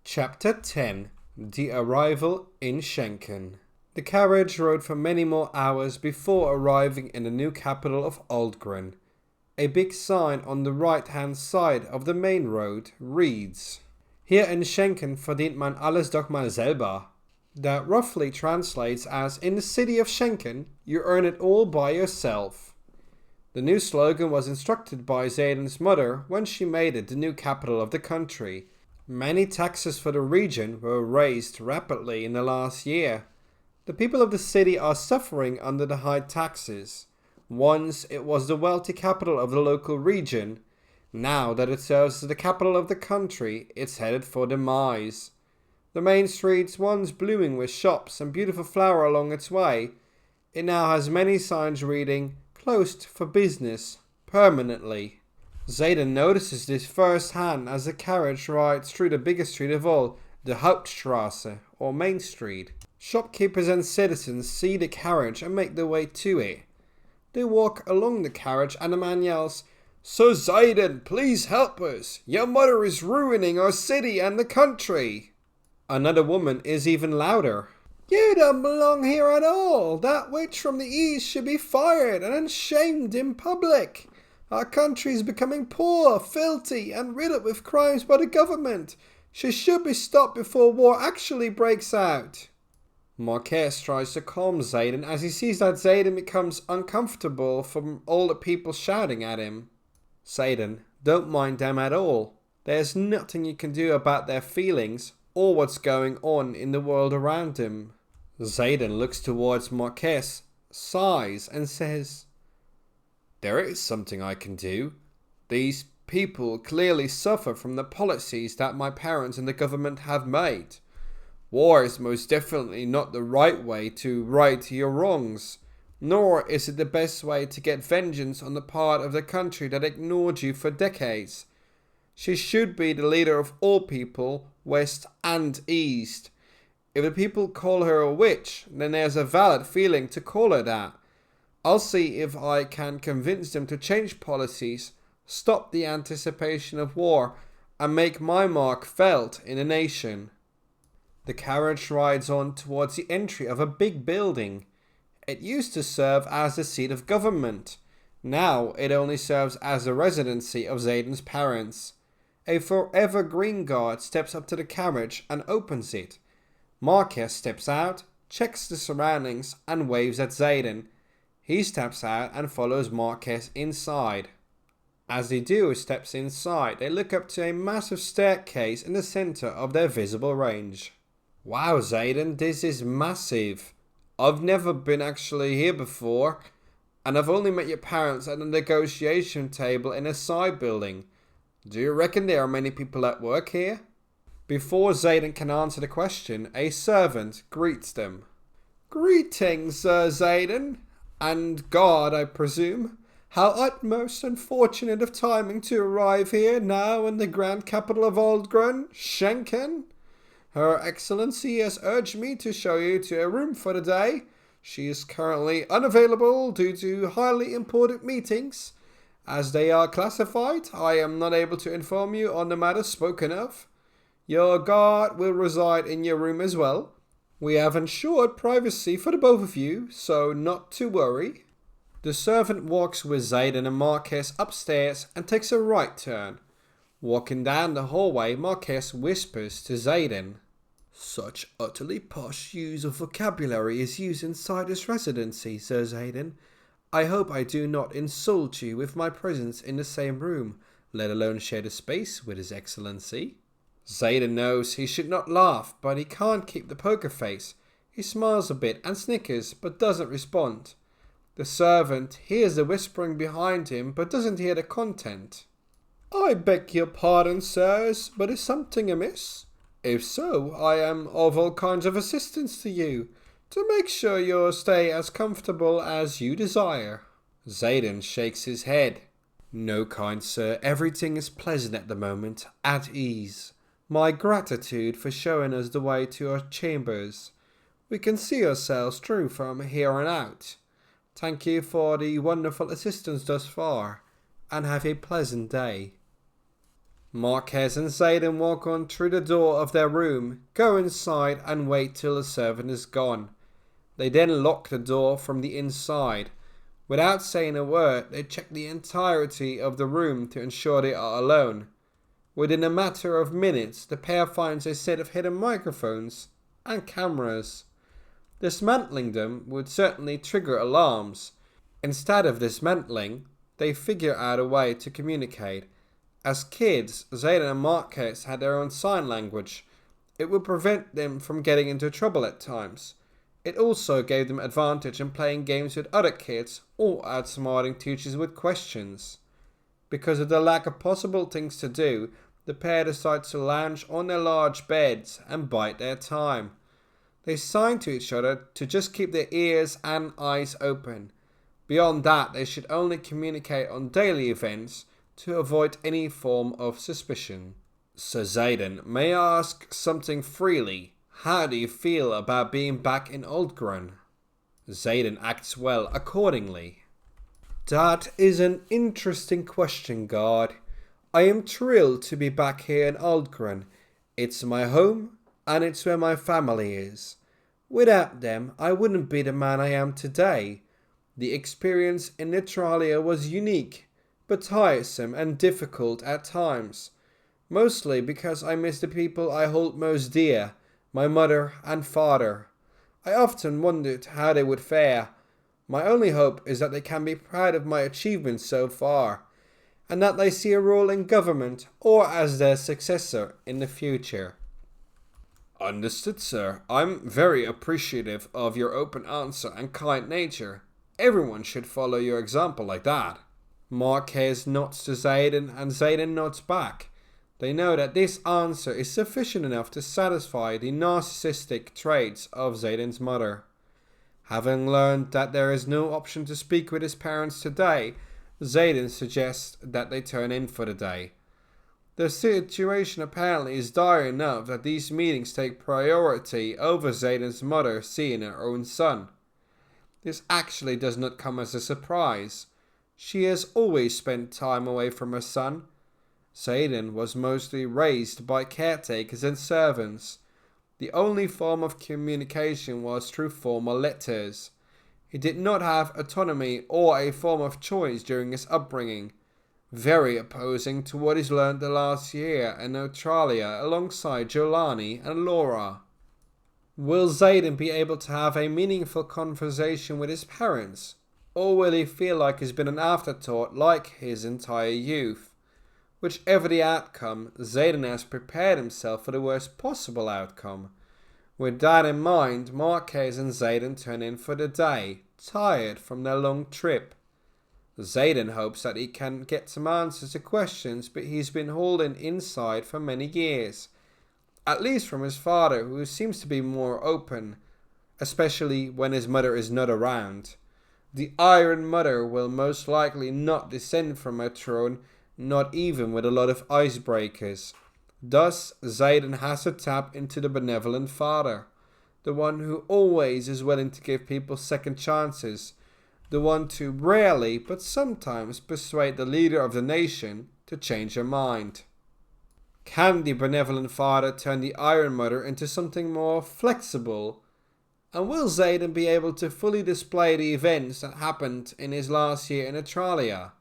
Chapter 10. The Arrival in Schenken. The carriage rode for many more hours before arriving in the new capital of Altgrön. A big sign on the right-hand side of the main road reads: Hier in Schenken verdient man alles doch mal selber. That roughly translates as, in the city of Schenken, you earn it all by yourself. The new slogan was instructed by Zayden's mother when she made it the new capital of the country. Many taxes for the region were raised rapidly in the last year. The people of the city are suffering under the high taxes. Once it was the wealthy capital of the local region. Now that it serves as the capital of the country, it's headed for demise. The main streets, once blooming with shops and beautiful flower along its way, it now has many signs reading, closed for business, permanently. Zayden notices this firsthand as the carriage rides through the biggest street of all, the Hauptstrasse, or Main Street. Shopkeepers and citizens see the carriage and make their way to it. They walk along the carriage and the man yells, "Sir Zayden, please help us! Your mother is ruining our city and the country!" Another woman is even louder. "You don't belong here at all! That witch from the east should be fired and shamed in public! Our country is becoming poor, filthy, and riddled with crimes by the government. She should be stopped before war actually breaks out." Marques tries to calm Zayden as he sees that Zayden becomes uncomfortable from all the people shouting at him. "Zayden, don't mind them at all. There's nothing you can do about their feelings or what's going on in the world around them." Zayden looks towards Marques, sighs, and says, "There is something I can do. These people clearly suffer from the policies that my parents and the government have made. War is most definitely not the right way to right your wrongs, nor is it the best way to get vengeance on the part of the country that ignored you for decades. She should be the leader of all people, West and East. If the people call her a witch, then there's a valid feeling to call her that. I'll see if I can convince them to change policies, stop the anticipation of war, and make my mark felt in the nation." The carriage rides on towards the entry of a big building. It used to serve as the seat of government. Now it only serves as the residency of Zayden's parents. A forever green guard steps up to the carriage and opens it. Marques steps out, checks the surroundings, and waves at Zayden. He steps out and follows Marques inside. As they do steps inside, they look up to a massive staircase in the center of their visible range. "Wow, Zayden, this is massive. I've never been actually here before, and I've only met your parents at the negotiation table in a side building. Do you reckon there are many people at work here?" Before Zayden can answer the question, a servant greets them. "Greetings, Sir Zayden, and guard, I presume. How utmost unfortunate of timing to arrive here now in the grand capital of Altgrön, Schenken. Her Excellency has urged me to show you to a room for the day. She is currently unavailable due to highly important meetings. As they are classified, I am not able to inform you on the matter spoken of. Your guard will reside in your room as well. We have ensured privacy for the both of you, so not to worry." The servant walks with Zayden and Marques upstairs and takes a right turn. Walking down the hallway, Marques whispers to Zayden, "Such utterly posh use of vocabulary is used inside this residency, Sir Zayden. I hope I do not insult you with my presence in the same room, let alone share the space with His Excellency." Zayden knows he should not laugh, but he can't keep the poker face. He smiles a bit and snickers, but doesn't respond. The servant hears the whispering behind him, but doesn't hear the content. "I beg your pardon, sirs, but is something amiss? If so, I am of all kinds of assistance to you, to make sure your stay as comfortable as you desire." Zayden shakes his head. "No, kind sir, everything is pleasant at the moment, at ease. My gratitude for showing us the way to our chambers. We can see ourselves through from here on out. Thank you for the wonderful assistance thus far, and have a pleasant day." Marques and Zayden walk on through the door of their room, go inside and wait till the servant is gone. They then lock the door from the inside. Without saying a word, they check the entirety of the room to ensure they are alone. Within a matter of minutes, the pair finds a set of hidden microphones and cameras. Dismantling them would certainly trigger alarms. Instead of dismantling, they figure out a way to communicate. As kids, Zayden and Marques had their own sign language. It would prevent them from getting into trouble at times. It also gave them advantage in playing games with other kids or outsmarting teachers with questions. Because of the lack of possible things to do, the pair decide to lounge on their large beds and bide their time. They sign to each other to just keep their ears and eyes open. Beyond that, they should only communicate on daily events to avoid any form of suspicion. So Zayden, may I ask something freely? How do you feel about being back in Altgrön? Zayden acts well accordingly. That is an interesting question, guard. I am thrilled to be back here in Altgrön. It's my home, and it's where my family is. Without them, I wouldn't be the man I am today. The experience in Netralia was unique, but tiresome and difficult at times. Mostly because I miss the people I hold most dear, my mother and father. I often wondered how they would fare. My only hope is that they can be proud of my achievements so far, and that they see a role in government or as their successor in the future. Understood, sir. I'm very appreciative of your open answer and kind nature. Everyone should follow your example like that. Marques nods to Zayden and Zayden nods back. They know that this answer is sufficient enough to satisfy the narcissistic traits of Zayden's mother. Having learned that there is no option to speak with his parents today, Zayden suggests that they turn in for the day. The situation apparently is dire enough that these meetings take priority over Zayden's mother seeing her own son. This actually does not come as a surprise. She has always spent time away from her son. Zayden was mostly raised by caretakers and servants. The only form of communication was through formal letters. He did not have autonomy or a form of choice during his upbringing, very opposing to what he's learned the last year in Netralia alongside Jolani and Laura. Will Zayden be able to have a meaningful conversation with his parents, or will he feel like he's been an afterthought like his entire youth? Whichever the outcome, Zayden has prepared himself for the worst possible outcome. With that in mind, Marques and Zayden turn in for the day, tired from their long trip. Zayden hopes that he can get some answers to questions but he's been holding inside for many years. At least from his father, who seems to be more open, especially when his mother is not around. The Iron Mother will most likely not descend from her throne, not even with a lot of icebreakers. Thus, Zayden has to tap into the benevolent father, the one who always is willing to give people second chances, the one to rarely but sometimes persuade the leader of the nation to change her mind. Can the benevolent father turn the Iron Mother into something more flexible? And will Zayden be able to fully display the events that happened in his last year in Netralia?